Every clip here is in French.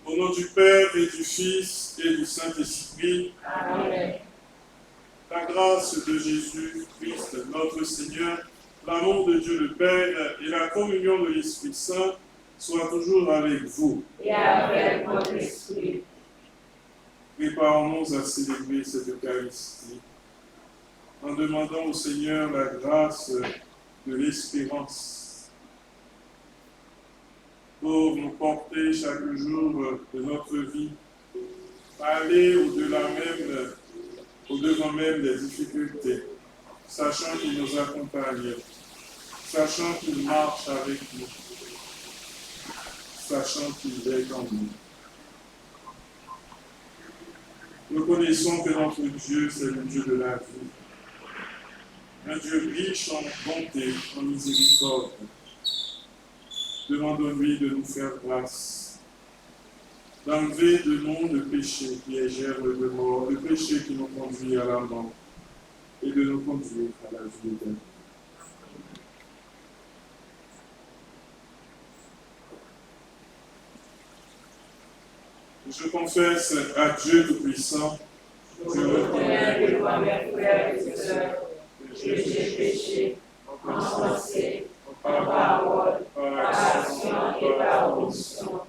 Au nom du Père et du Fils et du Saint-Esprit, Amen. La grâce de Jésus-Christ, notre Seigneur, l'amour de Dieu le Père et la communion de l'Esprit Saint soient toujours avec vous. Et avec votre esprit. Préparons-nous à célébrer cette Eucharistie en demandant au Seigneur la grâce de l'espérance pour nous porter chaque jour de notre vie, à aller au-devant même des difficultés, sachant qu'il nous accompagne, sachant qu'il marche avec nous, sachant qu'il est en nous. Nous connaissons que notre Dieu, c'est le Dieu de la vie, un Dieu riche en bonté, en miséricorde. Demandons-lui de nous faire grâce, d'enlever de nous le péché qui est germe de mort, le péché qui nous conduit à la mort, et de nous conduire à la vie éternelle. Je confesse à Dieu Tout-Puissant, Je reconnais devant mes frères et sœurs que j'ai péché en pensée, en parole, par action et par omission.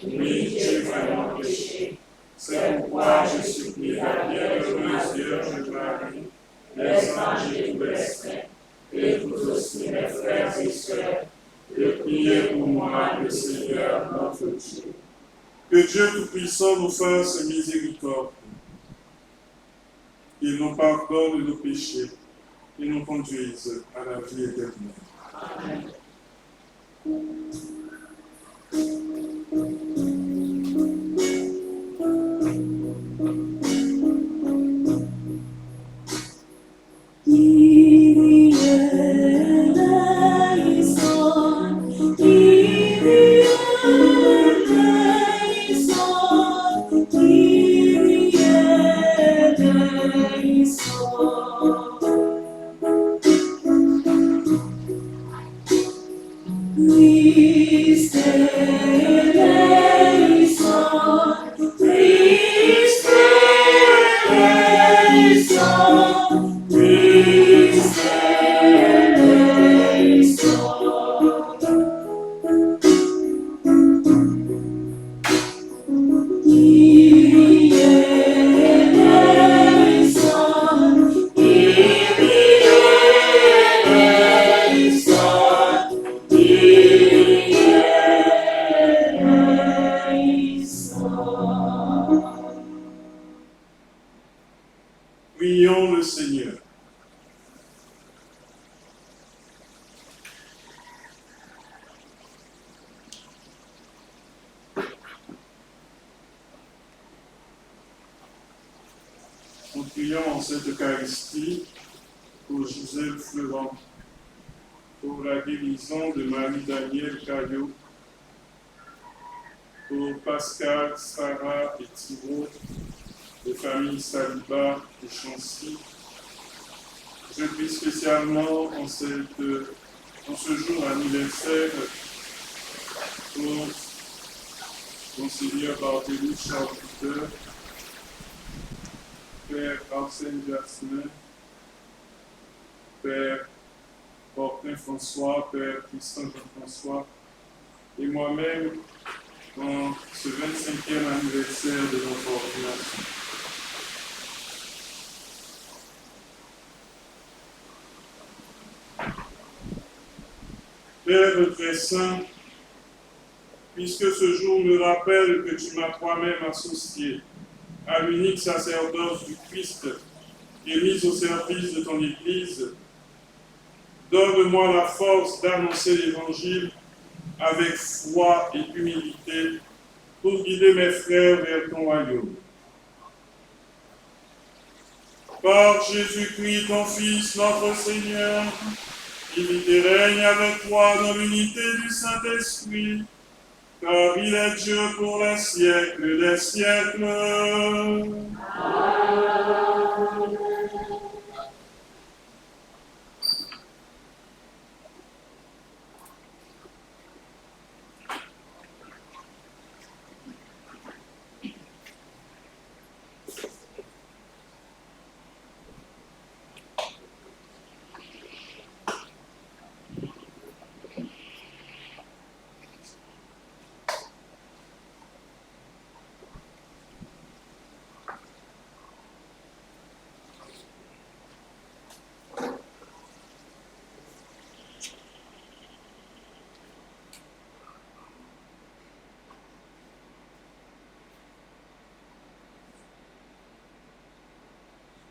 Oui, j'ai vraiment péché. C'est pourquoi je supplie la bienheureuse Vierge Marie, les anges et tous les saints, et vous aussi mes frères et sœurs, de prier pour moi, le Seigneur notre Dieu. que Dieu Tout-Puissant nous fasse miséricorde, qu'il nous pardonne nos péchés et nous conduise à la vie éternelle. Amen. Prions le Seigneur. Nous prions en cette Eucharistie pour Gisèle Florent, pour la guérison de Marie-Danielle Caillot, pour Pascal, Sarah et Thibault, les familles Saliba et Chancy, Je prie spécialement en ce jour anniversaire pour Monseigneur Barthélemy Charles Peter, Père Arsène Jasmin, Père Fortin François, Père Tristan Jean-François, et moi-même en ce 25e anniversaire de notre ordination. Père très saint, puisque ce jour me rappelle que tu m'as toi-même associé à l'unique sacerdoce du Christ et mis au service de ton Église, donne-moi la force d'annoncer l'Évangile avec foi et humilité pour guider mes frères vers ton royaume. Par Jésus-Christ, ton Fils, notre Seigneur, qui vit et règne avec toi dans l'unité du Saint-Esprit, car il est Dieu pour les siècles des siècles. Amen.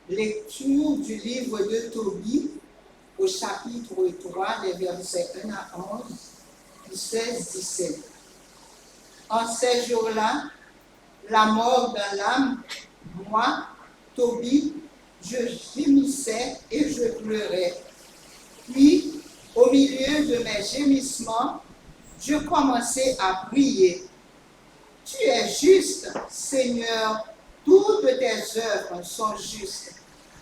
Lecture du livre de Tobie au chapitre 3, des versets 1 à 11, 16-17. En ces jours-là, la mort dans l'âme, moi, Tobie, je gémissais et je pleurais. Puis, au milieu de mes gémissements, je commençais à prier. Tu es juste, Seigneur, toutes tes œuvres sont justes.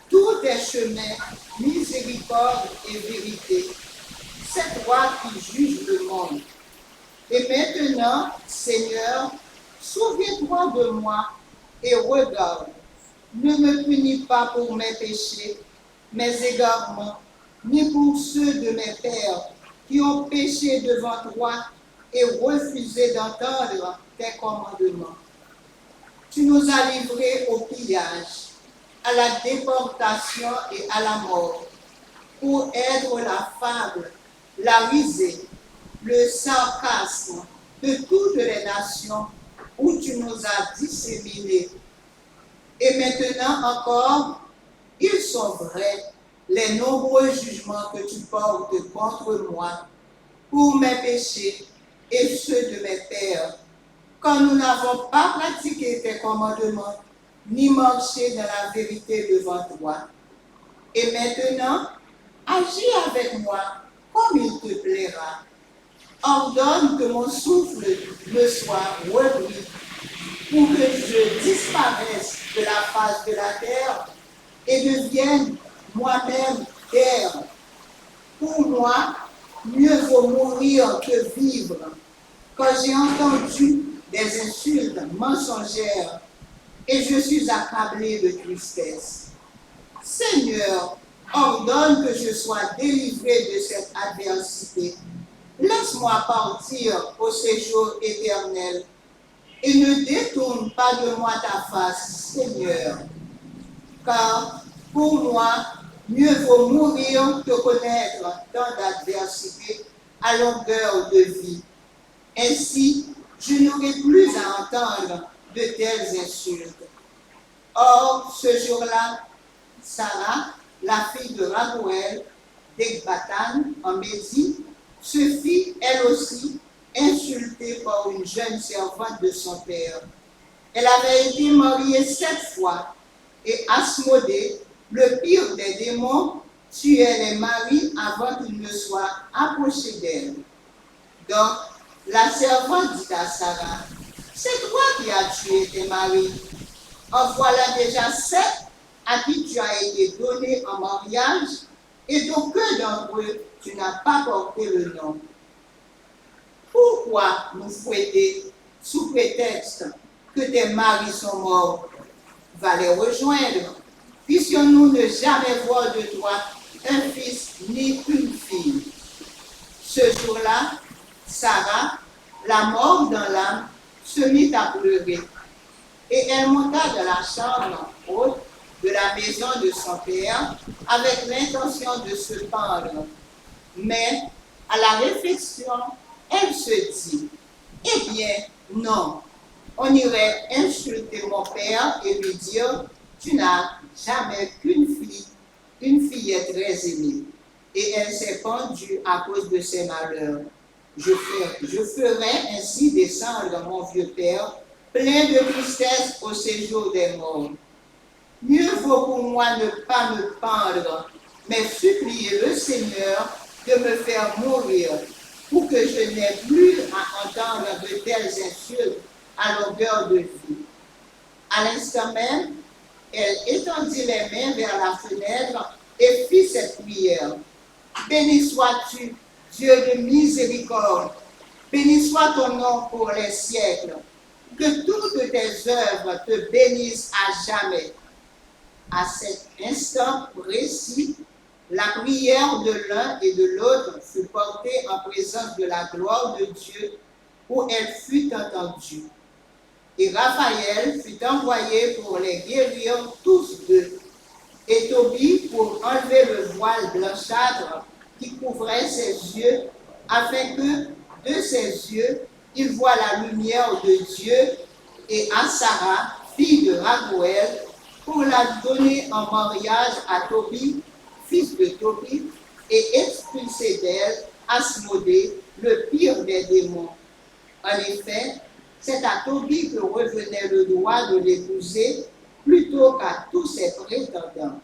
Tous tes chemins, miséricorde et vérité. C'est toi qui juges le monde. Et maintenant, Seigneur, souviens-toi de moi et regarde. Ne me punis pas pour mes péchés, mes égarements, ni pour ceux de mes pères qui ont péché devant toi et refusé d'entendre tes commandements. Tu nous as livrés au pillage, à la déportation et à la mort, pour être la fable, la risée, le sarcasme de toutes les nations où tu nous as disséminés. Et maintenant encore, ils sont vrais, les nombreux jugements que tu portes contre moi, pour mes péchés et ceux de mes pères, quand nous n'avons pas pratiqué tes commandements, ni marcher dans la vérité devant toi. Et maintenant, agis avec moi comme il te plaira. Ordonne que mon souffle me soit repris, pour que je disparaisse de la face de la terre et devienne moi-même terre. Pour moi, mieux vaut mourir que vivre. Quand j'ai entendu des insultes mensongères, et je suis accablé de tristesse. Seigneur, ordonne que je sois délivré de cette adversité. Laisse-moi partir au séjour éternel et ne détourne pas de moi ta face, Seigneur. Car pour moi, mieux vaut mourir que connaître tant d'adversité à longueur de vie. Ainsi, je n'aurai plus à entendre de telles insultes. Or, ce jour-là, Sarah, la fille de Raguel, d'Ecbatan, en Médie, se fit, elle aussi, insultée par une jeune servante de son père. Elle avait été mariée 7 fois, et Asmodée, le pire des démons, tuait les maris avant qu'ils ne soient approchés d'elle. Donc, la servante dit à Sarah, « C'est toi qui as tué tes maris. En voilà déjà 7 à qui tu as été donné en mariage, et d'aucun d'entre eux tu n'as pas porté le nom. Pourquoi nous fouetter sous prétexte que tes maris sont morts? Va les rejoindre. Puissions-nous ne jamais voir de toi un fils ni une fille. Ce jour-là, Sarah, la mort dans l'âme, se mit à pleurer. Et elle monta de la chambre haute de la maison de son père avec l'intention de se pendre. Mais à la réflexion, elle se dit, eh bien, non, on irait insulter mon père et lui dire, tu n'as jamais qu'une fille, une fillette très aimée. Et elle s'est pendue à cause de ses malheurs. Je ferai ainsi descendre mon vieux père, plein de tristesse au séjour des morts. Mieux vaut pour moi ne pas me pendre, mais supplier le Seigneur de me faire mourir, pour que je n'ai plus à entendre de telles insultes à longueur de vie. À l'instant même, elle étendit les mains vers la fenêtre et fit cette prière. Béni sois-tu, Dieu de miséricorde, béni soit ton nom pour les siècles, que toutes tes œuvres te bénissent à jamais. À cet instant précis, la prière de l'un et de l'autre fut portée en présence de la gloire de Dieu, où elle fut entendue. Et Raphaël fut envoyé pour les guérir tous deux, et Tobie pour enlever le voile blanchâtre qui couvrait ses yeux, afin que de ses yeux il voie la lumière de Dieu, et à Sarah, fille de Raguel, pour la donner en mariage à Tobie, fils de Tobie, et expulser d'elle Asmodée, le pire des démons. En effet, c'est à Tobie que revenait le droit de l'épouser plutôt qu'à tous ses prétendants.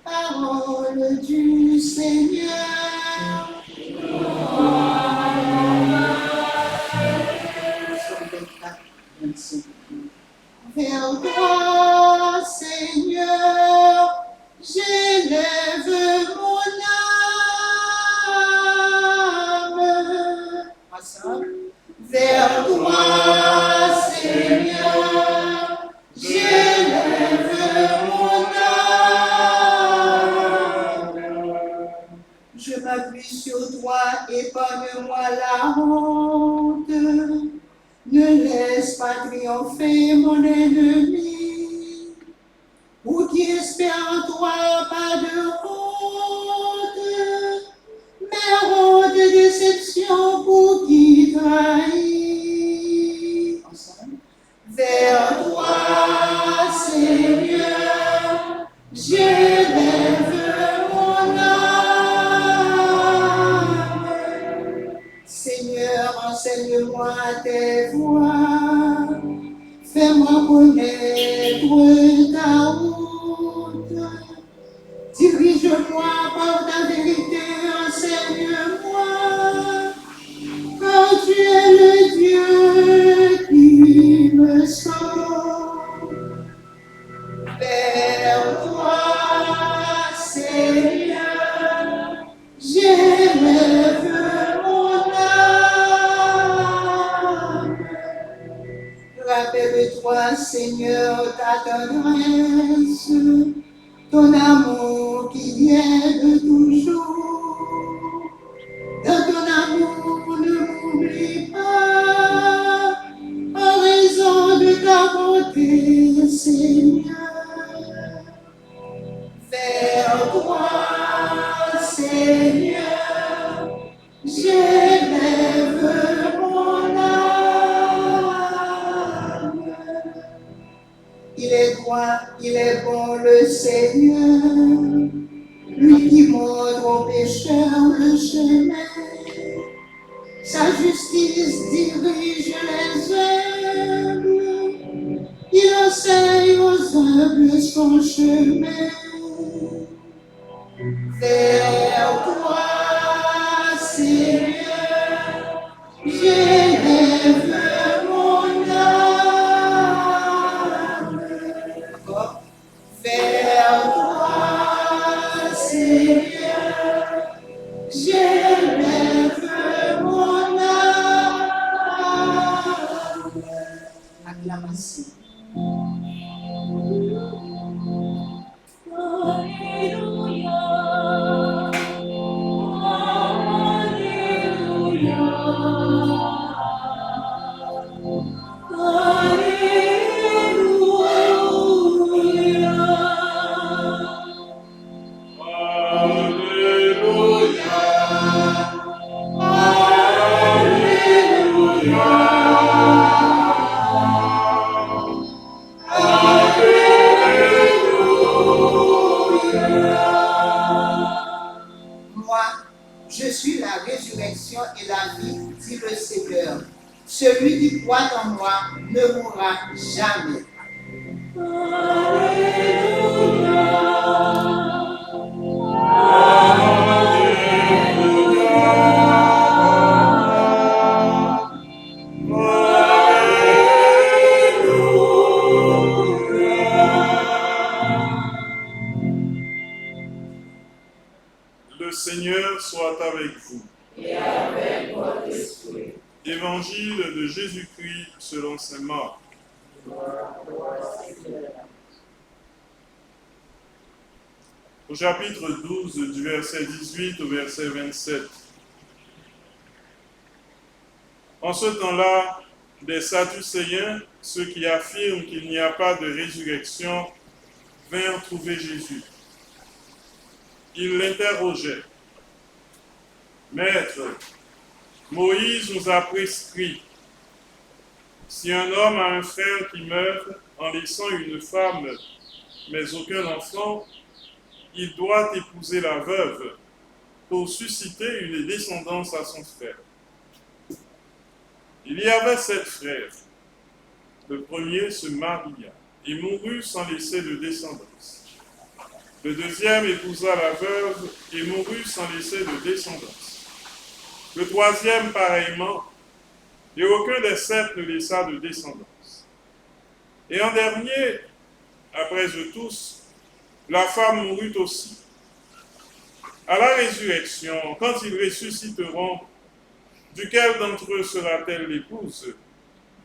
Parole du Seigneur. Vers toi, Seigneur, j'élève mon âme. Ensemble. Vers toi, Seigneur, j'élève mon âme. Je m'appuie sur toi, épargne-moi la honte. Ne laisse pas triompher mon ennemi. Ou qui espère en toi pas de honte, mais honte de déception pour qui trahit. Ensemble. Vers toi, Seigneur, j'élève mon âme. Seigneur, enseigne-moi tes voies, fais-moi connaître ta route. Dirige-moi par ta vérité, enseigne-moi, car tu es le Dieu qui me sauve. Vers toi, Seigneur, j'élève mon âme. Rappelle-toi, Seigneur, ta tendresse, ton amour qui vient de toujours. Dans ton amour, ne m'oublie pas, en raison de ta bonté, Seigneur. Vers toi, Seigneur, j'élève mon âme. Il est droit, il est bon le Seigneur, lui qui montre aux pécheurs le chemin. Sa justice dirige les humbles, il enseigne aux humbles son chemin. Vers toi, Seigneur, j'élève mon âme. Vers toi, Seigneur. résurrection et la vie, dit le Seigneur. Celui qui croit en moi ne mourra jamais. Le Seigneur soit avec vous. Et avec votre esprit. Évangile de Jésus-Christ selon saint Marc. Au chapitre 12, du verset 18 au verset 27. En ce temps-là, des Sadducéens, ceux qui affirment qu'il n'y a pas de résurrection, vinrent trouver Jésus. Ils l'interrogeaient. « Maître, Moïse nous a prescrit, si un homme a un frère qui meurt en laissant une femme, mais aucun enfant, il doit épouser la veuve pour susciter une descendance à son frère. Il y avait 7 frères. Le premier se maria et mourut sans laisser de descendance. Le deuxième épousa la veuve et mourut sans laisser de descendance. Le troisième pareillement, et aucun des 7 ne laissa de descendance. Et en dernier, après eux tous, la femme mourut aussi. À la résurrection, quand ils ressusciteront, duquel d'entre eux sera-t-elle l'épouse,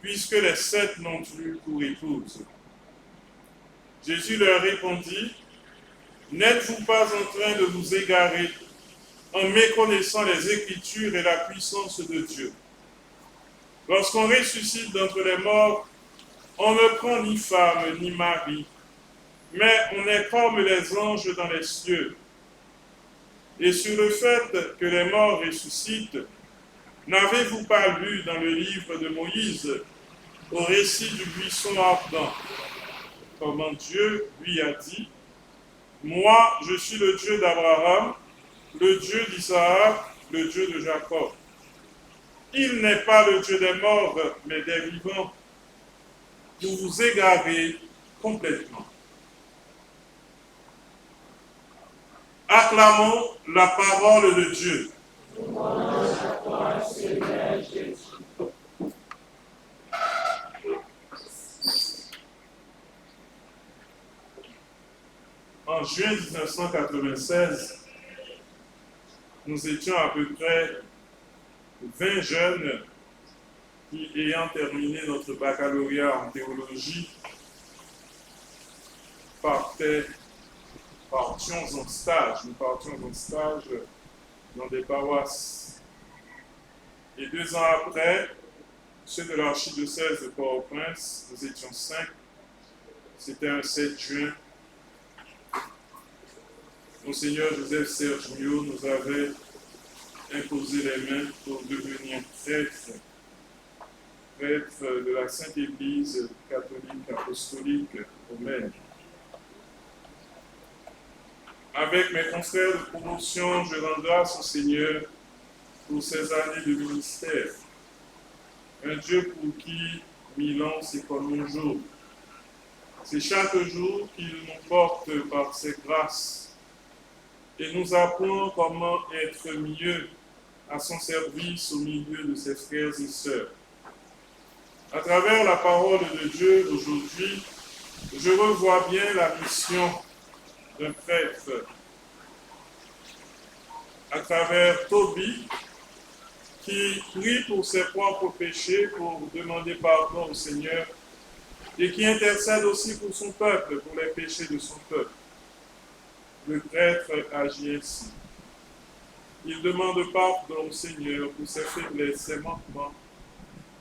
puisque les 7 n'ont plus pour épouse? Jésus leur répondit, « N'êtes-vous pas en train de vous égarer en méconnaissant les Écritures et la puissance de Dieu? Lorsqu'on ressuscite d'entre les morts, on ne prend ni femme ni mari, mais on est comme les anges dans les cieux. Et sur le fait que les morts ressuscitent, n'avez-vous pas lu dans le livre de Moïse, au récit du buisson ardent, comment Dieu lui a dit, « Moi, je suis le Dieu d'Abraham, le Dieu d'Isaac, le Dieu de Jacob. » Il n'est pas le Dieu des morts, mais des vivants. Vous vous égarez complètement. Acclamons la parole de Dieu. En juin 1996, nous étions à peu près 20 jeunes qui, ayant terminé notre baccalauréat en théologie, partions en stage. Nous partions en stage dans des paroisses. Et 2 ans après, ceux de l'archidiocèse de Port-au-Prince, nous étions 5, c'était un 7 juin, Monseigneur Joseph Sergio nous avait imposé les mains pour devenir prêtre de la Sainte Église catholique apostolique romaine. Avec mes confrères de promotion, je rends grâce au Seigneur pour ces années de ministère. Un Dieu pour qui 1000 ans, c'est comme un jour. C'est chaque jour qu'il nous porte par ses grâces et nous apprend comment être mieux à son service au milieu de ses frères et sœurs. À travers la parole de Dieu aujourd'hui, je revois bien la mission d'un prêtre. À travers Tobie, qui prie pour ses propres péchés, pour demander pardon au Seigneur, et qui intercède aussi pour son peuple, pour les péchés de son peuple. Le prêtre agit ainsi. Il demande pardon au Seigneur pour ses faiblesses, ses manquements,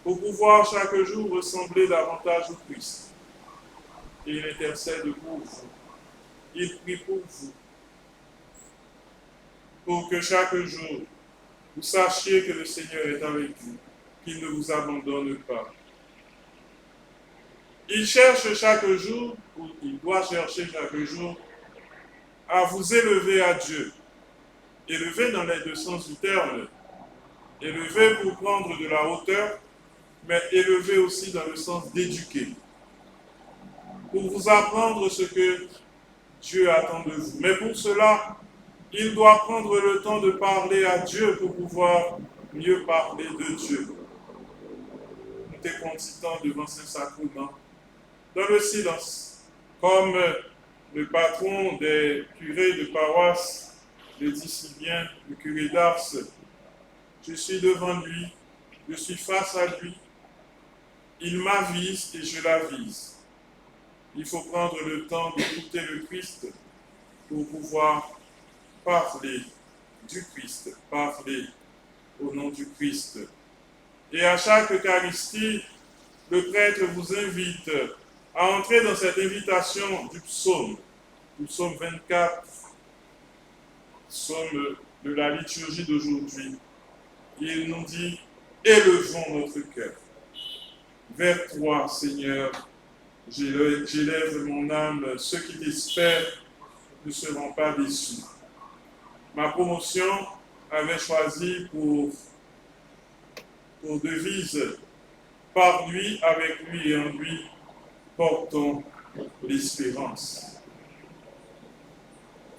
pour pouvoir chaque jour ressembler davantage au Christ. Et il intercède pour vous. Il prie pour vous. Pour que chaque jour, vous sachiez que le Seigneur est avec vous, qu'il ne vous abandonne pas. Il cherche chaque jour, ou il doit chercher chaque jour, à vous élever à Dieu. Élever dans les 2 sens du terme, Élevé pour prendre de la hauteur, mais élevé aussi dans le sens d'éduquer. Pour vous apprendre ce que Dieu attend de vous. Mais pour cela, il doit prendre le temps de parler à Dieu pour pouvoir mieux parler de Dieu. Nous te constituons devant ce sacrement, dans le silence, comme le patron des curés de paroisse le dit si bien, le curé d'Ars. Je suis devant lui, je suis face à lui, il m'avise et je l'avise. Il faut prendre le temps d'écouter le Christ pour pouvoir parler du Christ, parler au nom du Christ. Et à chaque Eucharistie, le prêtre vous invite à entrer dans cette invitation du psaume 24, psaume de la liturgie d'aujourd'hui. Il nous dit, élevons notre cœur. Vers toi, Seigneur, j'élève mon âme, ceux qui t'espèrent ne seront pas déçus. Ma promotion avait choisi pour devise, par lui, avec lui et en lui, portons l'espérance.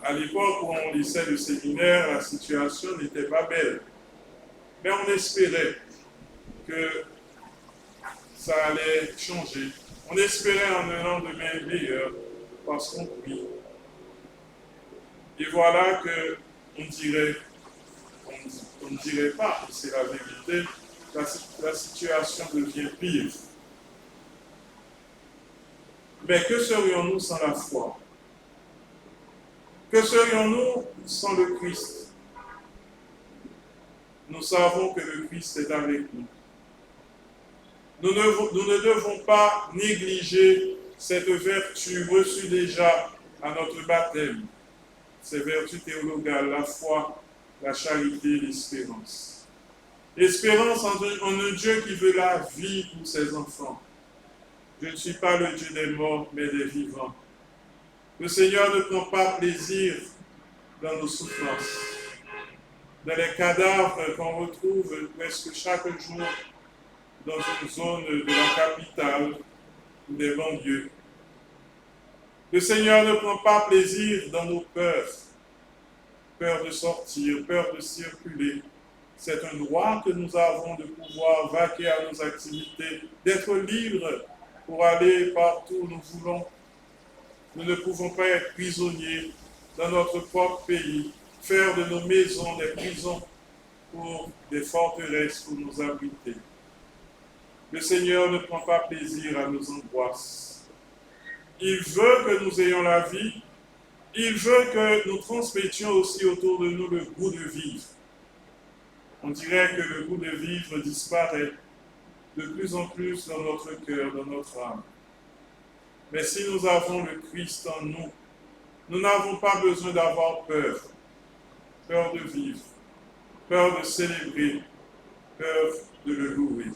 À l'époque où on lycée le séminaire, la situation n'était pas belle. Mais on espérait que ça allait changer. On espérait en un lendemain meilleur parce qu'on prie. Et voilà que on ne dirait pas que c'est la vérité, la situation devient pire. Mais que serions-nous sans la foi? Que serions-nous sans le Christ? Nous savons que le Christ est avec nous. Nous ne devons pas négliger cette vertu reçue déjà à notre baptême, ces vertus théologales, la foi, la charité, l'espérance. L'espérance en un Dieu qui veut la vie pour ses enfants. Je ne suis pas le Dieu des morts, mais des vivants. Le Seigneur ne prend pas plaisir dans nos souffrances, dans les cadavres qu'on retrouve presque chaque jour dans une zone de la capitale ou des banlieues. Le Seigneur ne prend pas plaisir dans nos peurs, peur de sortir, peur de circuler. C'est un droit que nous avons de pouvoir vaquer à nos activités, d'être libres pour aller partout où nous voulons. Nous ne pouvons pas être prisonniers dans notre propre pays, faire de nos maisons des prisons pour des forteresses pour nous abriter. Le Seigneur ne prend pas plaisir à nos angoisses. Il veut que nous ayons la vie. Il veut que nous transmettions aussi autour de nous le goût de vivre. On dirait que le goût de vivre disparaît de plus en plus dans notre cœur, dans notre âme. Mais si nous avons le Christ en nous, nous n'avons pas besoin d'avoir peur. Peur de vivre, peur de célébrer, peur de le louer.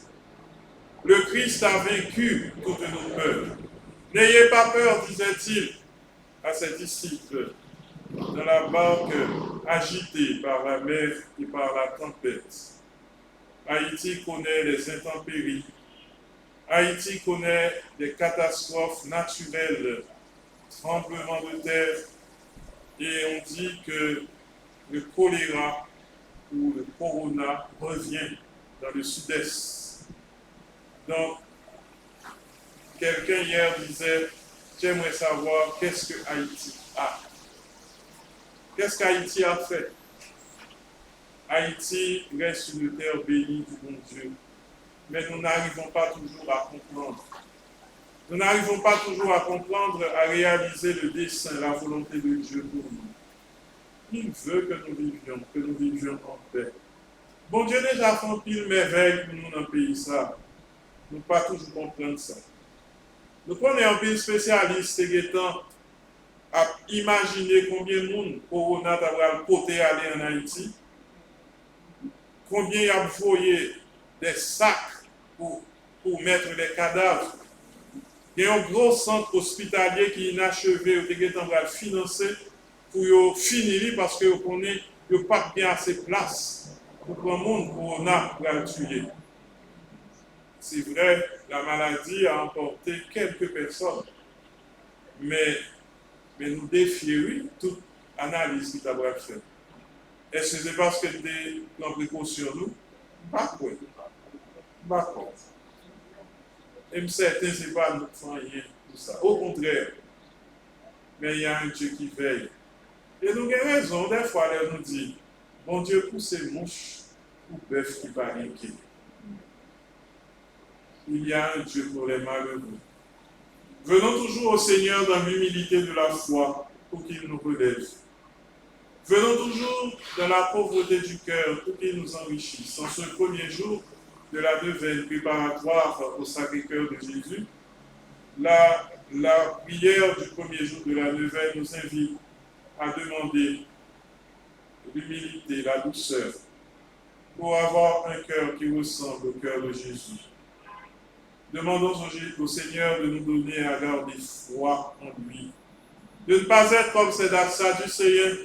Le Christ a vaincu toutes nos peurs. N'ayez pas peur, disait-il à ses disciples, dans la barque agitée par la mer et par la tempête. Haïti connaît les intempéries. Haïti connaît des catastrophes naturelles, tremblements de terre, et on dit que le choléra ou le corona revient dans le sud-est. Donc, quelqu'un hier disait, j'aimerais savoir qu'est-ce que Haïti a. Qu'est-ce qu'Haïti a fait? Haïti reste une terre bénie du bon Dieu, mais nous n'arrivons pas toujours à comprendre. Nous n'arrivons pas toujours à comprendre, à réaliser le dessein, la volonté de Dieu pour nous. Il veut que nous vivions en paix. Bon Dieu déjà fait un pile merveille pour nous dans le pays ça. Nous ne pas toujours comprendre ça. Nous prenons un pile spécialiste étant à imaginer combien de monde Corona a côté aller en Haïti, combien il a envoyé des sacs pour mettre les cadavres. Il y a un gros centre hospitalier qui est inachevé, qui est financé pour finir parce que vous connaissez, il n'y a pas bien assez de place Pour le monde, on a la tuer. C'est vrai, la maladie a emporté quelques personnes, mais nous défions toute analyse qui t'a fait. Est-ce que c'est parce que des précautions nous? Pas quoi. Pas quoi. Et certain, ce n'est pas notre rien tout ça. Au contraire, mais il y a un Dieu qui veille. Et nous avons raison, des fois, elle nous dit, bon Dieu, pour ces mouches, ou bœuf qui va inquiéter. Il y a un Dieu pour les malheureux. Venons toujours au Seigneur dans l'humilité de la foi pour qu'il nous relève. Venons toujours dans la pauvreté du cœur pour qu'il nous enrichisse. En ce premier jour de la neuvaine préparatoire au Sacré-Cœur de Jésus, la prière du premier jour de la neuvaine nous invite à demander l'humilité, la douceur, pour avoir un cœur qui ressemble au cœur de Jésus. Demandons au Seigneur de nous donner à garder foi en lui, de ne pas être comme ces Sadducéens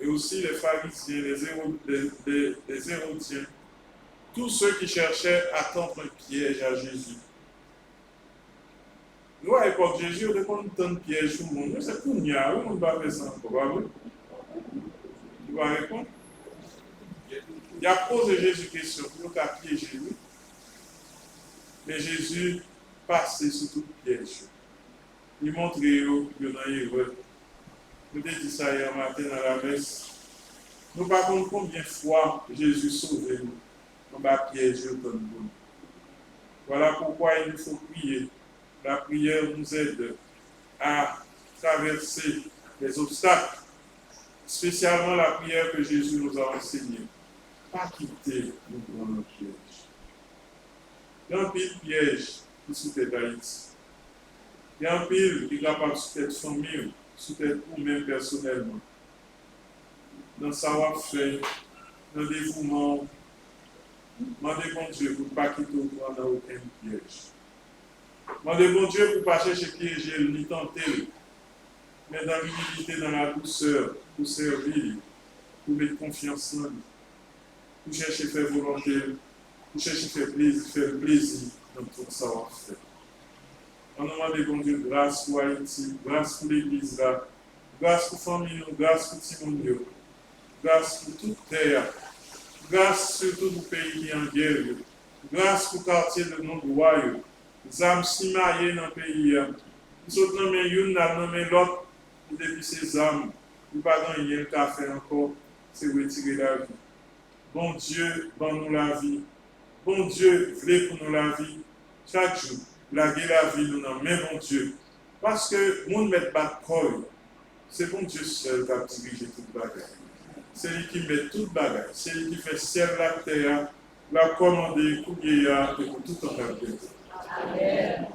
et aussi les pharisiens, les hérodiens, tous ceux qui cherchaient à tendre un piège à Jésus. Nous, à l'époque de Jésus, on a un piège pour le monde. C'est pour nous, on va faire ça encore. Tu vas répondre? Il a posé Jésus question pour qu'il piéger lui. Mais Jésus passait sous tout piège. Il montrait qu'il y a une erreur. Nous avons dit ça hier matin dans la messe. Nous ne savons pas combien de fois Jésus sauve nous. On va piéger autant de monde. Voilà pourquoi il nous faut prier. La prière nous aide à traverser les obstacles, spécialement la prière que Jésus nous a enseignée. Pas quitter nous dans nos pièges. Il y a un pile piège qui sous tête Haïti. Il y a un pile qui est capable de sous tête famille, sous tête vous-même personnellement. Dans le savoir-faire, dans le dévouement, demandez bon Dieu pour ne pas quitter dans aucun piège. Demandez bon Dieu pour ne pas chercher piéger ni tenter, mais dans l'humilité, dans la douceur, pour servir, pour mettre confiance en lui, pour chercher à faire volonté, pour chercher à faire plaisir dans tout savoir-faire. On demande bon Dieu grâce pour Haïti, grâce pour l'Église là, grâce pour la famille, grâce pour Timonio, grâce pour toute terre, grâce surtout pour le pays qui est en guerre, grâce pour le quartier de nos royaumes. Les âmes si mariées dans le pays. Nous autres nommés une, nous avons nommé l'autre, depuis ces âmes. Nous n'avons pas rien qu'à faire encore, c'est retirer la vie. Bon Dieu, donne-nous la vie. Bon Dieu, voulez pour nous la vie. Chaque jour, blaguer la vie, nous n'en mais bon Dieu. Parce que le monde ne met pas de colle. C'est bon Dieu seul qui a dirigé toute bagarre. C'est lui qui met toute bagarre. C'est lui qui fait ciel, la terre, la commander, pour vieillard et pour tout en garder. Amen.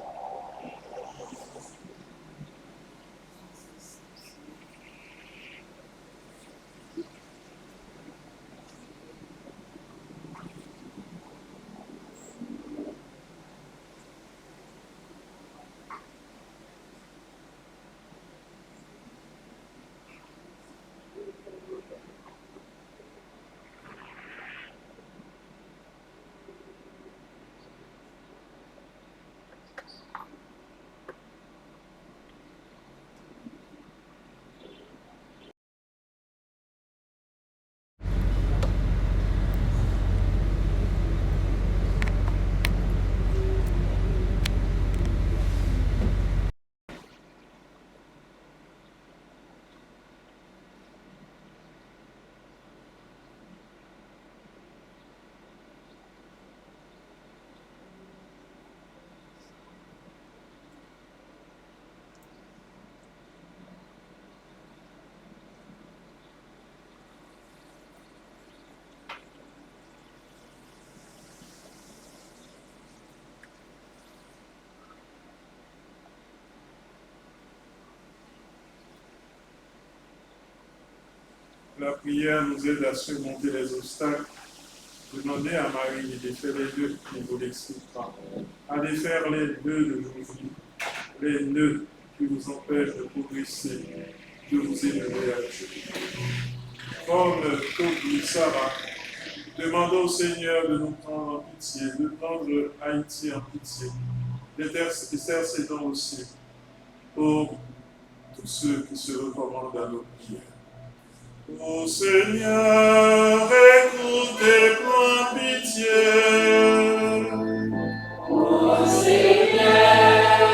La prière nous aide à surmonter les obstacles. Demandez à Marie de défaire les nœuds qui vous l'expliquera, à défaire les nœuds de vos vies, les nœuds qui vous empêchent de progresser, de vous élever à Dieu. Comme Toby Sarah, Demandons au Seigneur de nous prendre en pitié, de prendre Haïti en pitié, d'intercédons aussi pour tous ceux qui se recommandent à nos prières. Ô Seigneur, écoute et prends pitié. Ô Seigneur,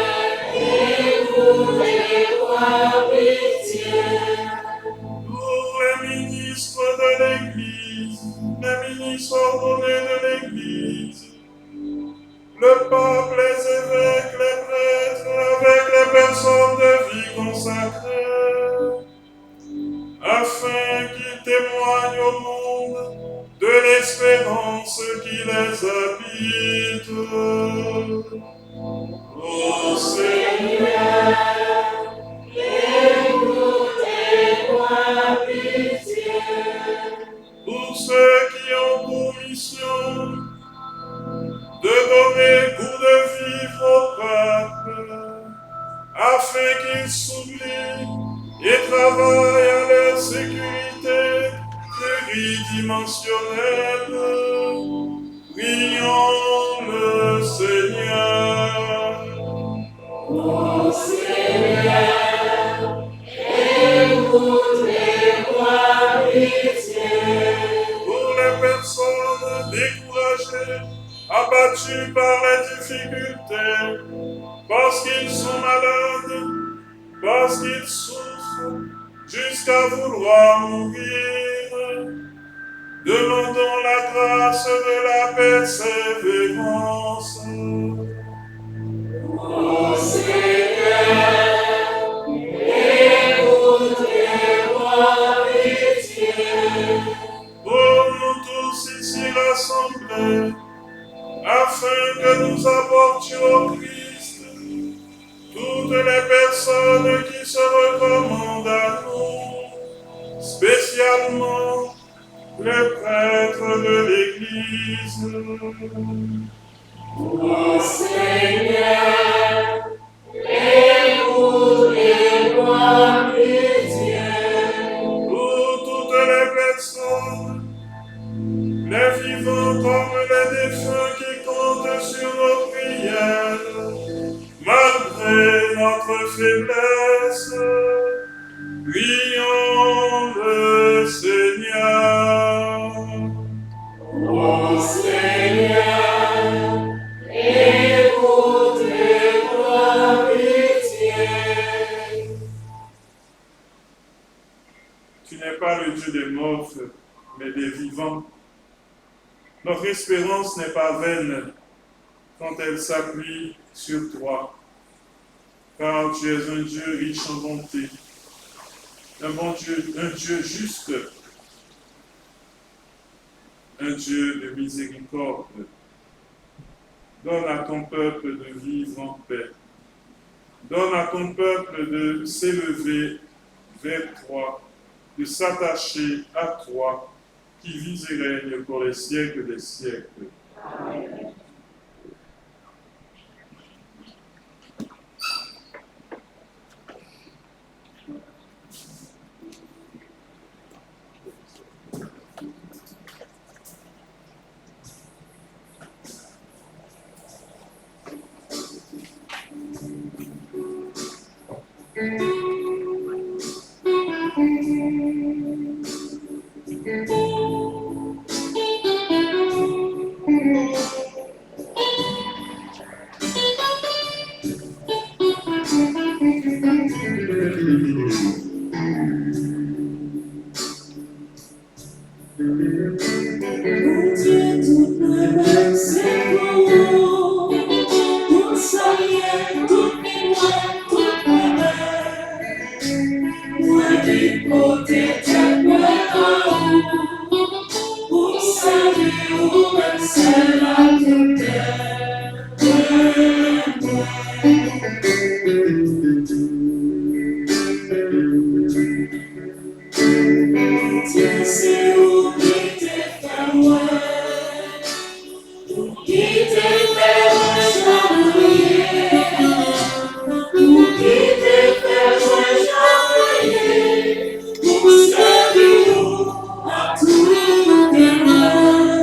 écoute et prends pitié. Pour les ministres de l'Église, les ministres ordonnés de l'Église, le pape, les évêques, les prêtres, avec les personnes de vie consacrées, afin qu'ils témoignent au monde de l'espérance qui les habite. Ô Seigneur, écoute et prends pitié. pour ceux qui ont pour mission de donner goût de vivre au pape, afin qu'ils s'oublient et travaillent à leur sécurité pluridimensionnelle. Prions le Seigneur. Ô Seigneur, écoute et prends pitié. Pour les personnes découragées, abattues par les difficultés, parce qu'ils sont malades, parce qu'ils souffrent, jusqu'à vouloir mourir, demandons la grâce de la persévérance. Ô Seigneur, écoute et prends pitié. Pour nous tous ici rassemblés, afin que nous apportions au Christ toutes les personnes qui se recommandent à nous, spécialement les prêtres de l'Église. Ô Seigneur, écoute et prends pitié. Pour toutes les personnes, les vivants comme les défunts qui comptent sur nos prières, malgré notre faiblesse, prions le Seigneur. Ô Seigneur, écoute et prends pitié. Tu n'es pas le Dieu des morts, mais des vivants. Notre espérance n'est pas vaine quand elle s'appuie sur toi, car tu es un Dieu riche en bonté, un bon Dieu, un Dieu juste, un Dieu de miséricorde. Donne à ton peuple de vivre en paix. Donne à ton peuple de s'élever vers toi, de s'attacher à toi, qui vis et règne pour les siècles des siècles. Amen. Pour servir à tout le monde.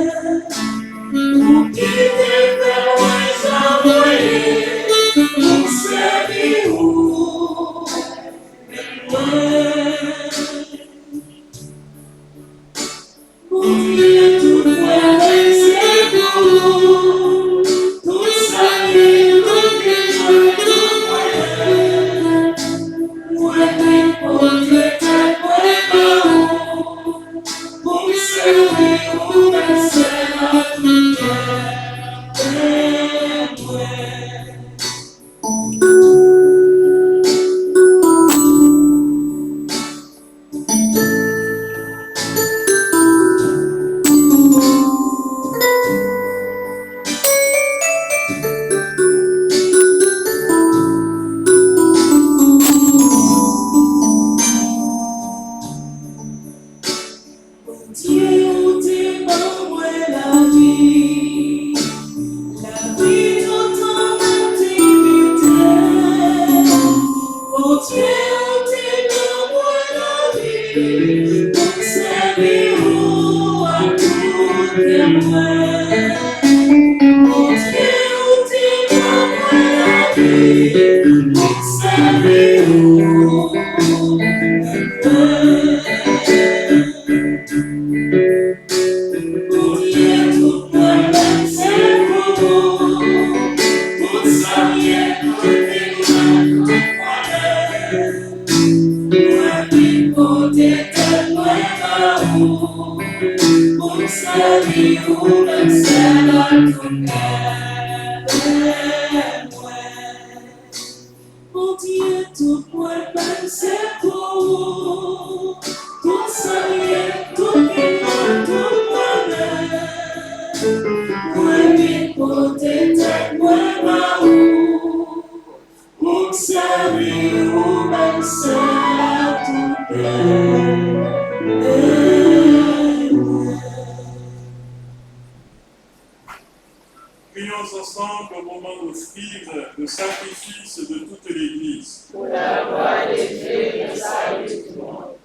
Prions ensemble au moment d'offrir le sacrifice de toute l'Église. Pour la gloire de Dieu et le salut du monde.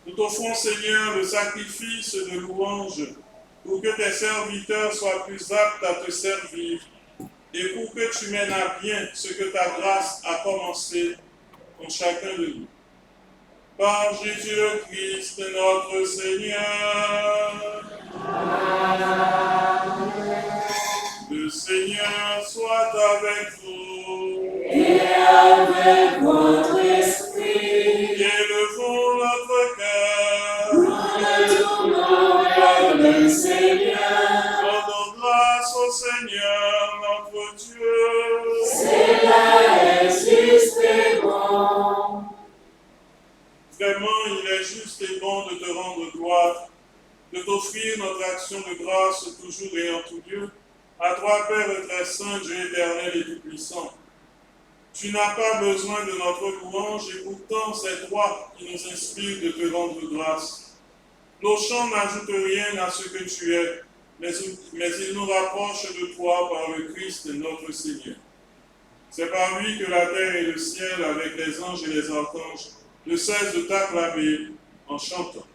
Nous t'offrons, Seigneur, le sacrifice de louange pour que tes serviteurs soient plus aptes à te servir et pour que tu mènes à bien ce que ta grâce a commencé en chacun de nous. Par Jésus le Christ, notre Seigneur. Le Seigneur soit avec vous. Et avec votre esprit. Élevons notre cœur. Nous tournons vers le Seigneur. Rendons grâce au Seigneur, notre Dieu. Cela est juste et bon. Vraiment, il est juste et bon de te rendre gloire, de t'offrir notre action de grâce toujours et en tout lieu, à toi, Père très saint, Dieu éternel et tout-puissant. Tu n'as pas besoin de notre louange et pourtant c'est toi qui nous inspire de te rendre grâce. Nos chants n'ajoutent rien à ce que tu es, mais ils nous rapprochent de toi par le Christ notre Seigneur. C'est par lui que la terre et le ciel, avec les anges et les archanges, ne cessent de t'acclamer en chantant.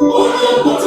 Oh,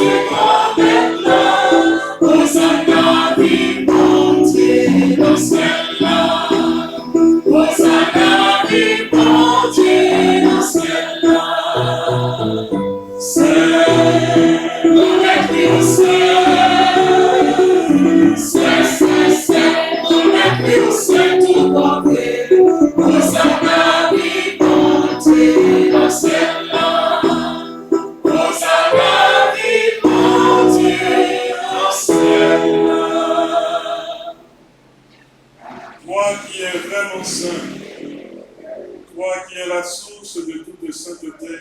source de toute sainteté,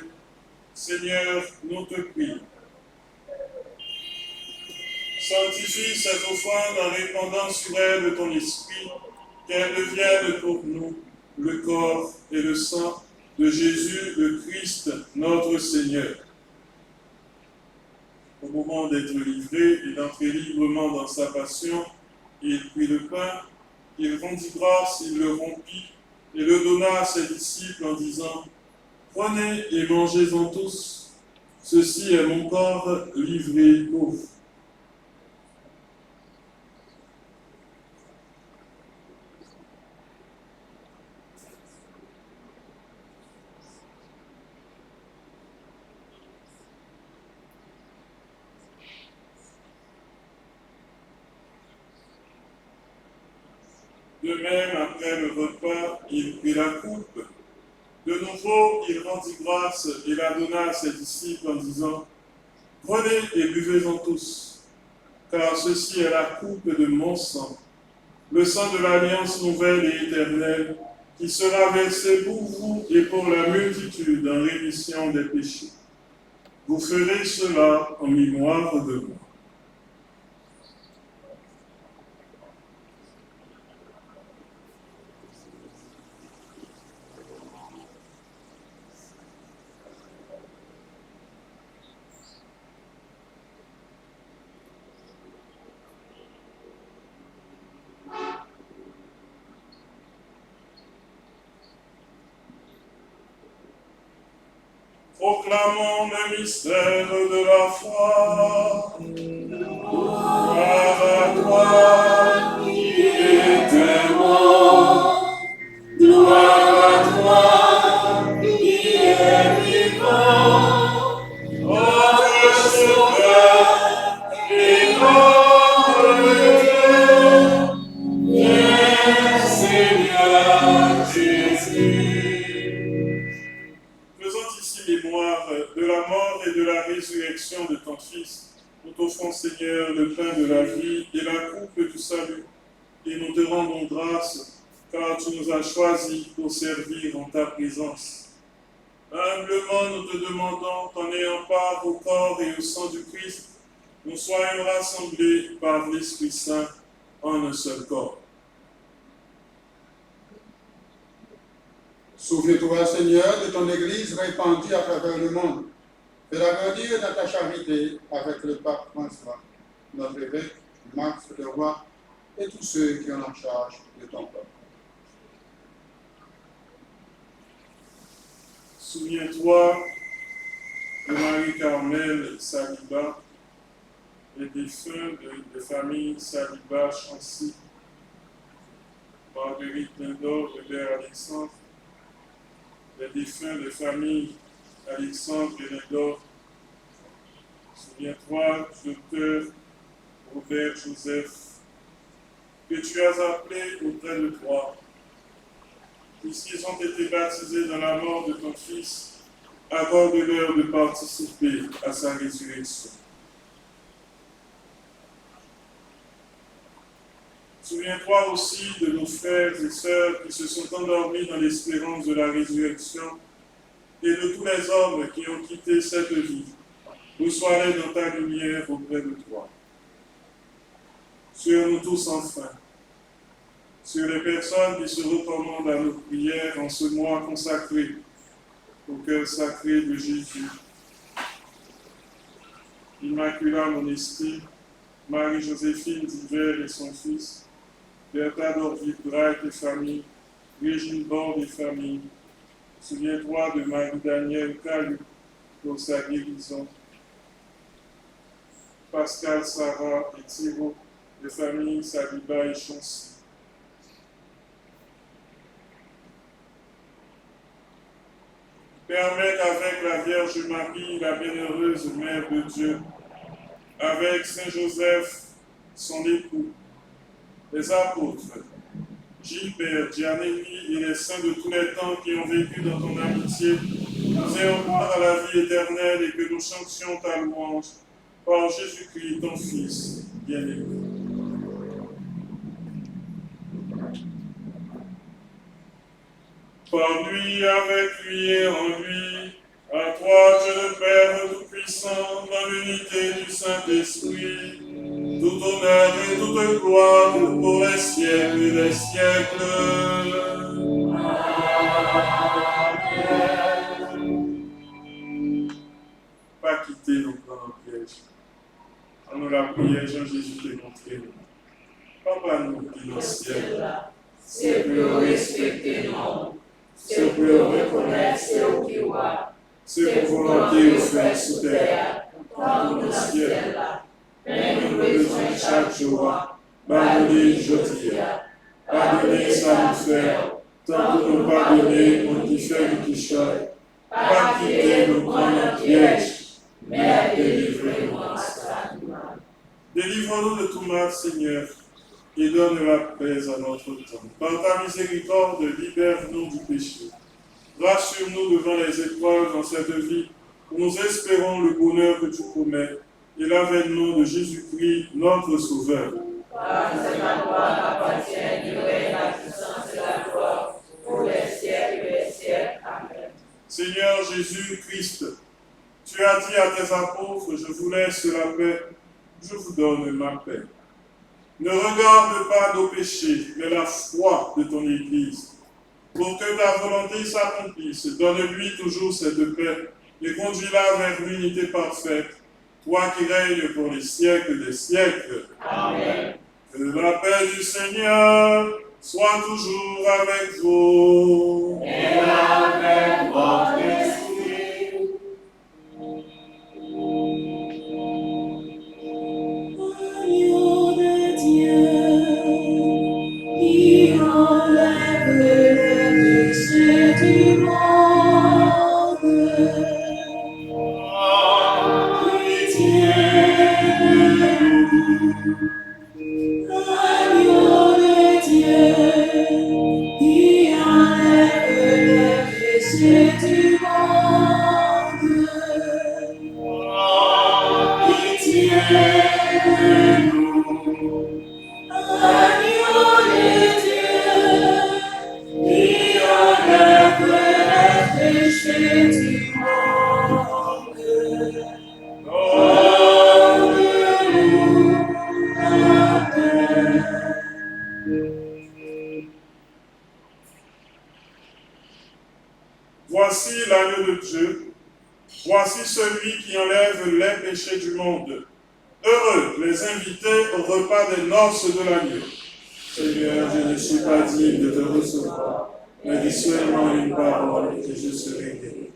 Seigneur, nous te prions. Sanctifie cette offrande en répandant sur elle de ton esprit, qu'elle devienne pour nous le corps et le sang de Jésus le Christ, notre Seigneur. Au moment d'être livré et d'entrer librement dans sa passion, il prit le pain, il rendit grâce, il le rompit et le donna à ses disciples en disant « Prenez et mangez-en tous, ceci est mon corps livré pour vous. » De même, après le repas, il prit la coupe. De nouveau, il rendit grâce et la donna à ses disciples en disant « Prenez et buvez-en tous, car ceci est la coupe de mon sang, le sang de l'alliance nouvelle et éternelle, qui sera versé pour vous et pour la multitude en rémission des péchés. Vous ferez cela en mémoire de moi. » Proclamons le mystère de la foi. Gloire à toi qui étais mort. Gloire à toi qui es vivant. Notre Sauveur et notre Dieu. Viens, Seigneur Jésus. Faisant ici mémoire de la mort et de la résurrection de ton Fils, nous t'offrons, Seigneur, le pain de la vie et la coupe du salut, et nous te rendons grâce, car tu nous as choisis pour servir en ta présence. Humblement, nous te demandons qu'en ayant part au corps et au sang du Christ, nous soyons rassemblés par l'Esprit Saint en un seul corps. Souviens-toi, Seigneur, de ton Église répandue à travers le monde. Fais-la grandir dans ta charité avec le pape François, notre évêque, Max de Roi, et tous ceux qui ont la charge de ton peuple. Souviens-toi de Marie-Carmel Saliba et des défunts de famille Saliba Chancy, Marguerite Lindor et Père Alexandre, les défunts de famille Alexandre et Lindor. Souviens-toi, docteur Robert Joseph, que tu as appelé auprès de toi, puisqu'ils ont été baptisés dans la mort de ton Fils, accorde-leur de participer à sa résurrection. Souviens-toi aussi de nos frères et sœurs qui se sont endormis dans l'espérance de la résurrection et de tous les hommes qui ont quitté cette vie. Reçois-les dans ta lumière auprès de toi. Sur nous tous enfin, sur les personnes qui se recommandent à nos prières en ce mois consacré au cœur sacré de Jésus. Immaculata Monesti, Marie-Joséphine Diver et son fils, Bertha Dorville-Bright et famille, Régine Borde et famille. Souviens-toi de Marie-Danielle Caillou pour sa guérison. Pascal, Sarah et Thiro de famille Saliba et Chancy. Permets qu'avec la Vierge Marie, la bienheureuse Mère de Dieu, avec Saint Joseph, son époux, les apôtres, Gilbert, Giannelli et les saints de tous les temps qui ont vécu dans ton amitié, nous ayons part à la vie éternelle et que nous chantions ta louange par Jésus-Christ, ton Fils bien-aimé. par lui, avec lui et en lui, à toi, Dieu le Père Tout-Puissant, dans l'unité du Saint-Esprit, tout honneur et toute gloire pour les siècles des siècles. Pas quitter nos plans en piège. En nous la prière, Jean-Jésus t'est montré. Papa nous qui dans le ciel, c'est pour respecter nous, c'est pour reconnaître ce qui va, c'est pour volonté de faire sous terre, dans le ciel là. Mais nous besoin chaque jour, pardonnez aujourd'hui, pardonnez ça nous faire, tant que nous pardonnez pour qui fait du qui choisit, pas quitter nous prendre un piège, mais délivrez-nous de Satan. Délivre-nous de tout mal, Seigneur, et donne la paix à notre temps. Par ta miséricorde, libère-nous du péché. Rassure-nous devant les épreuves dans cette vie, où nous espérons le bonheur que tu promets, et l'avènement de Jésus-Christ, notre Sauveur. Parce que la gloire appartient, du règne, la puissance et la gloire, pour les siècles et les siècles. Amen. Seigneur Jésus-Christ, tu as dit à tes apôtres, je vous laisse la paix, je vous donne ma paix. Ne regarde pas nos péchés, mais la foi de ton Église. Pour que ta volonté s'accomplisse, donne-lui toujours cette paix et conduis-la vers l'unité parfaite, toi qui règnes pour les siècles des siècles. Amen. Que la paix du Seigneur soit toujours avec vous. Et avec votre esprit. Agneau de Dieu, qui enlève le péché du monde. Agneau de Dieu, qui enlève le péché du monde. Pitié de nous. Agneau de Dieu, qui enlève le péché du monde. Voici l'agneau de Dieu, voici celui qui enlève les péchés du monde. Heureux les invités au repas des noces de l'agneau. Seigneur, je ne suis pas digne de te recevoir, mais dis seulement une parole et je serai guéri.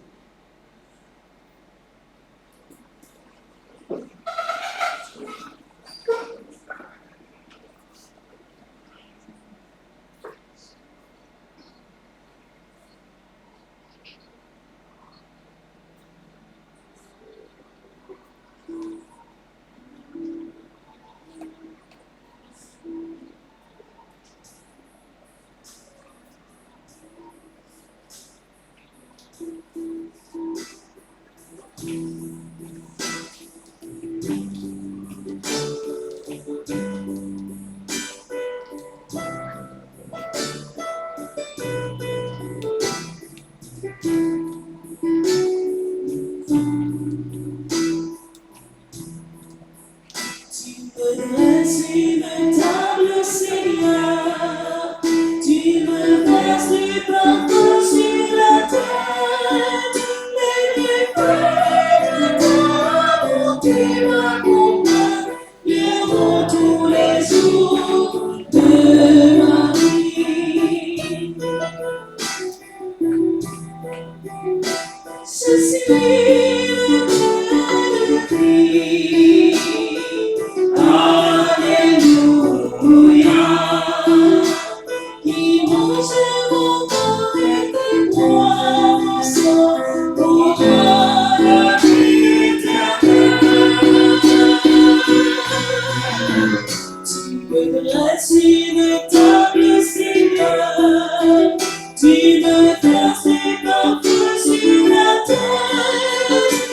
Tu me fais ses parfums sur la terre.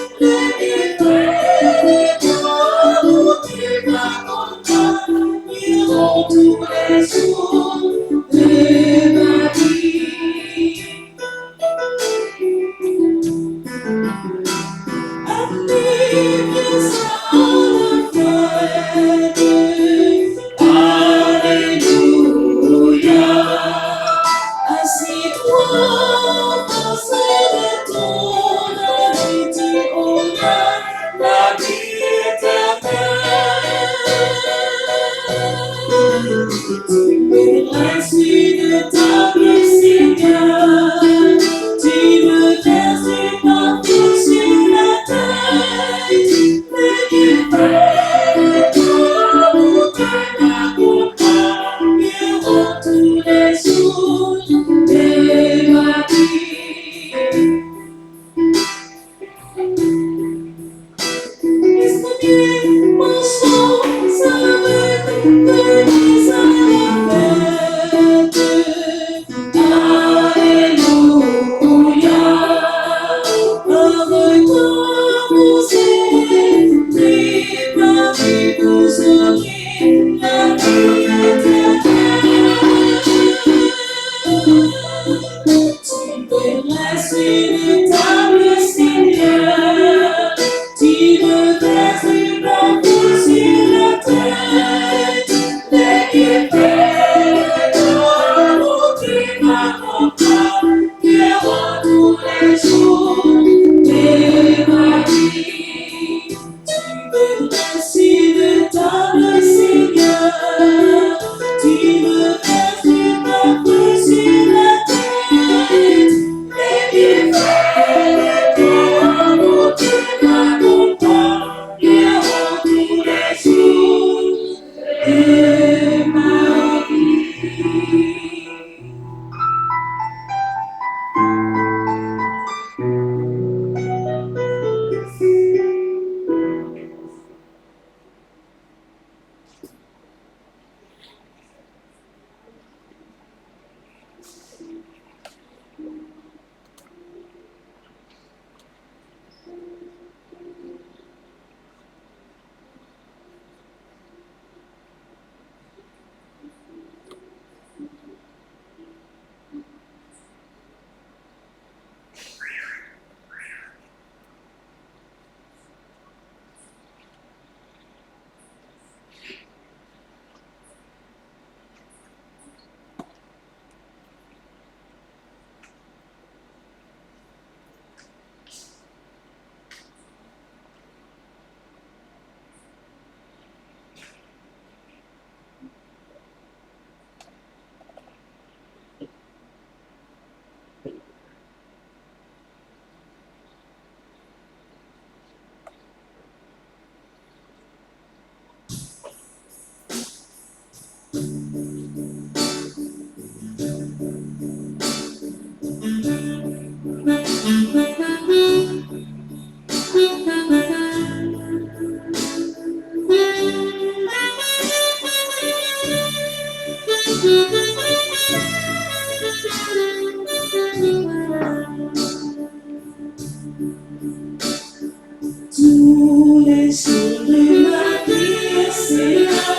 Tous les jours de ma vie, Seigneur,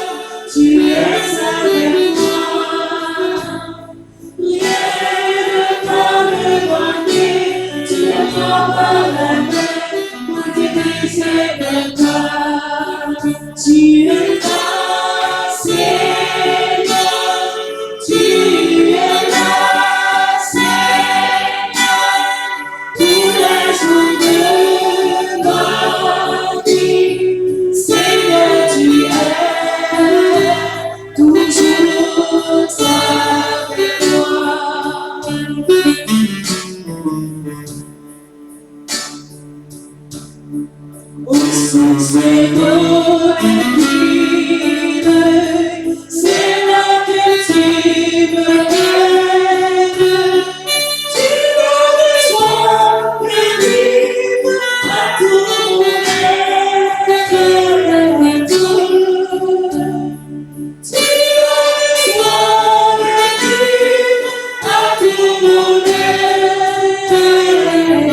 tu es avec moi. Rien ne va m'éloigner, tu me prends par la main pour diriger mes pas. Tu es là, Seigneur, tu es là, Seigneur, tous les jours de ma vie. Seigneur, tu es toujours avec moi. Au sens de l'eau limpide, c'est là que tu me aides. Tu donnes soin de vivre à tout mon retour. Tu donnes soin de vivre à tout mon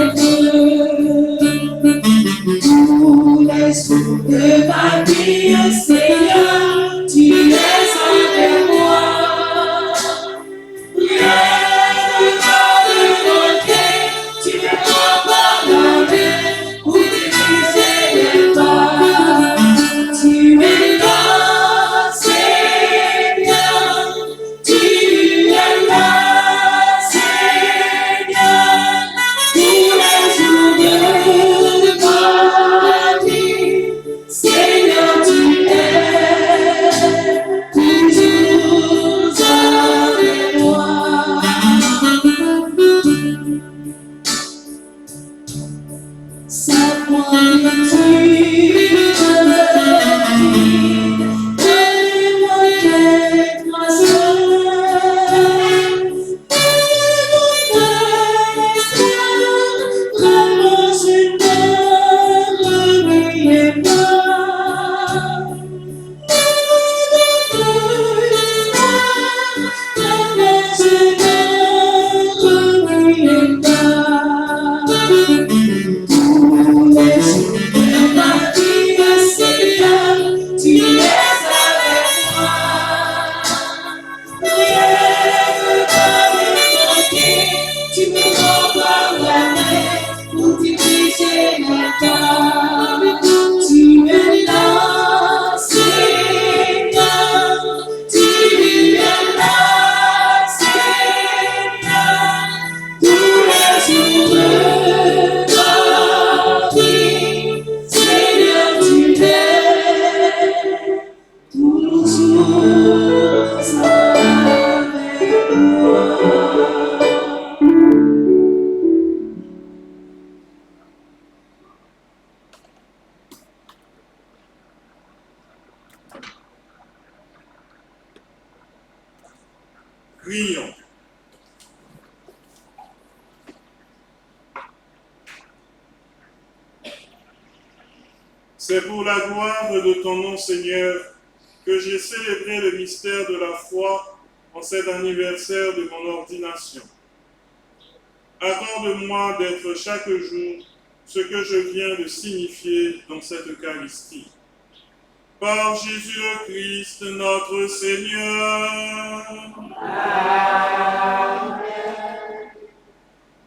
retour. Tous les jours de ma Prions. C'est pour la gloire de ton nom, Seigneur, que j'ai célébré le mystère de la foi en cet anniversaire de mon ordination. Accorde-moi d'être chaque jour ce que je viens de signifier dans cette Eucharistie. Par Jésus le Christ, notre Seigneur. Amen.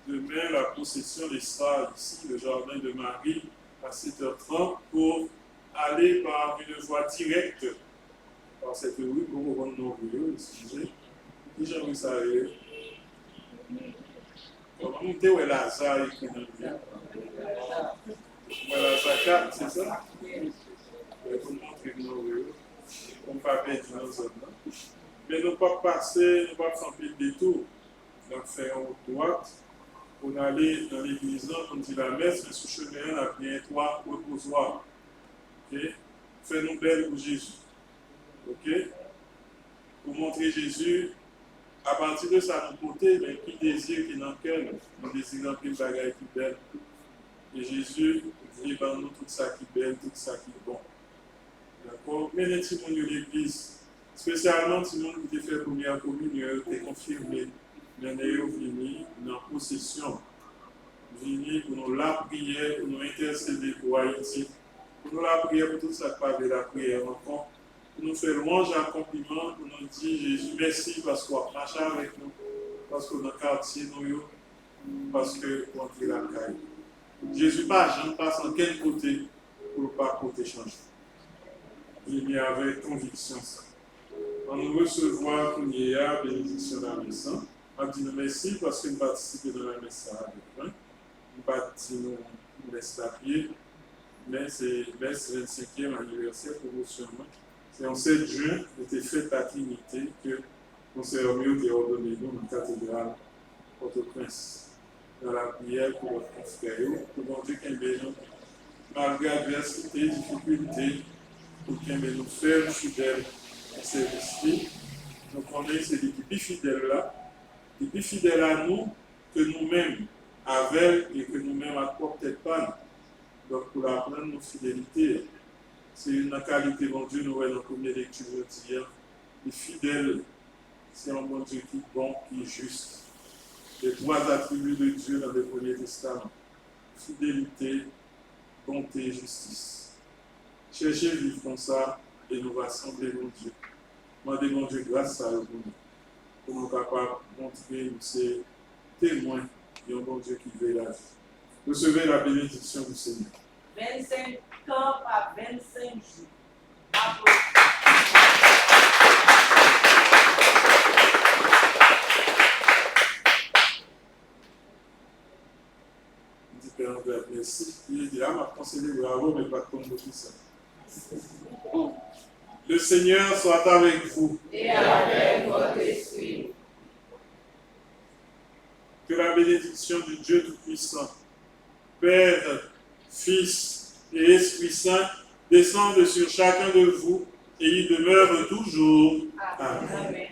Demain, la procession sera ici, le jardin de Marie, à 7h30, pour aller par une voie directe par cette rue pour vous rendre nombreux, excusez. Qui j'aime ça aller? Comment monter où est Lazare écrit dans le bien? Où est Lazare 4, c'est ça? Pour montrer nombreux, on ne va pas perdre dans la zone. Mais nous ne pouvons pas passer, nous ne pouvons pas faire un détour. Donc, faire en droite. On allait dans l'église, on dit la messe, mais sous chemin, on a bien 3 reposoirs. Ok? Fais-nous belle pour Jésus. Ok? Pour montrer Jésus, à partir de ça, nous côté, mais qui désire qui est dans le cœur, nous désirons qu'il bagaille qui belle. Et Jésus dit dans nous tout ça qui est belle, tout ça qui est bon. D'accord? Mais les petits monde de l'église, spécialement si nous qui fait première communion, est confirmé. Nous sommes venus dans possession, venus pour nous la prière, pour nous intercéder pour Haïti, pour nous la prière pour tout ça qui parle de la prière encore, pour nous faire louange et accomplissement, pour nous dire Jésus merci parce qu'on a marché avec nous, parce qu'on a quartier nous, parce qu'on a pris la caille. Jésus pas, je ne passe en quel côté pour ne pas côté changer. Venir avec conviction ça. On nous recevoir pour y a bénédiction dans la messe. On dit merci parce que nous participons dans la messe avec nous. Nous participons nous laisse la pied, mais c'est le 25e anniversaire pour nous sûrement. C'est en 7 juin, était fête à Trinité que nous sommes mieux ordonné nous dans la cathédrale Port-au-Prince. Dans la prière pour notre frère, pour montrer qu'un bénin, malgré adversité, difficulté, pour qu'il nous faire fidèles à service. Nous connaissons ces équipes fidèles là. Et plus fidèle à nous que nous-mêmes, avec et que nous-mêmes à quoi peut-être pas. Donc pour apprendre nos fidélités, c'est une qualité, mon Dieu, nous voyons dans la première lecture d'hier. Les fidèles, c'est un bon Dieu qui est bon, qui est juste. Les 3 attributs de Dieu dans le Premier Testament. Fidélité, bonté et justice. Cherchez à vivre comme ça et nous rassembler, mon Dieu. Demandez, mon Dieu, grâce à vous. Pour nous capables de montrer ces témoins d'un bon Dieu qui veille la vie. Recevez la bénédiction du Seigneur. 25 ans à 25 jours. Il dit Père André, merci. Il dit là, m'a conseillé bravo, mais pas comme tout ça. Le Seigneur soit avec vous. Et avec votre esprit. Que la bénédiction du Dieu Tout-Puissant, Père, Fils et Esprit Saint descendent sur chacun de vous et y demeurent toujours. Amen.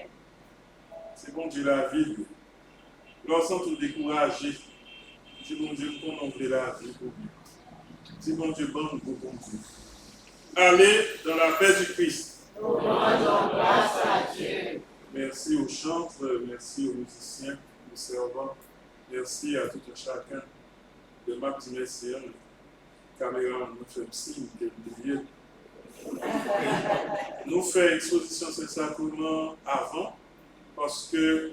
C'est bon Dieu la vie. Lorsqu'on te décourager, c'est bon Dieu qu'on ouvre la vie pour lui. C'est bon Dieu bon pour bon Dieu. Allez dans la paix du Christ. Nous rendons grâce à Dieu. Merci aux chantres, merci aux musiciens, aux servants, merci à tout un chacun de ma petite messieurs. Caméra nous fait signe que Dieu nous fait exposition sur ce sacrement avant parce que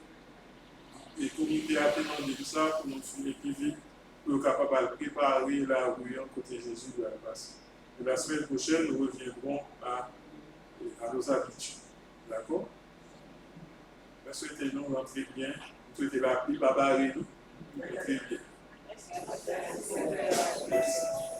les comités a demandé ça pour nous finir plus vite pour être capable de préparer la rue en côté Jésus de la passer. Et la semaine prochaine, nous reviendrons à nos habitudes. D'accord? Souhaitez-nous rentrer bien, souhaitez la pluie, babarez nous, rentrez bien. Merci.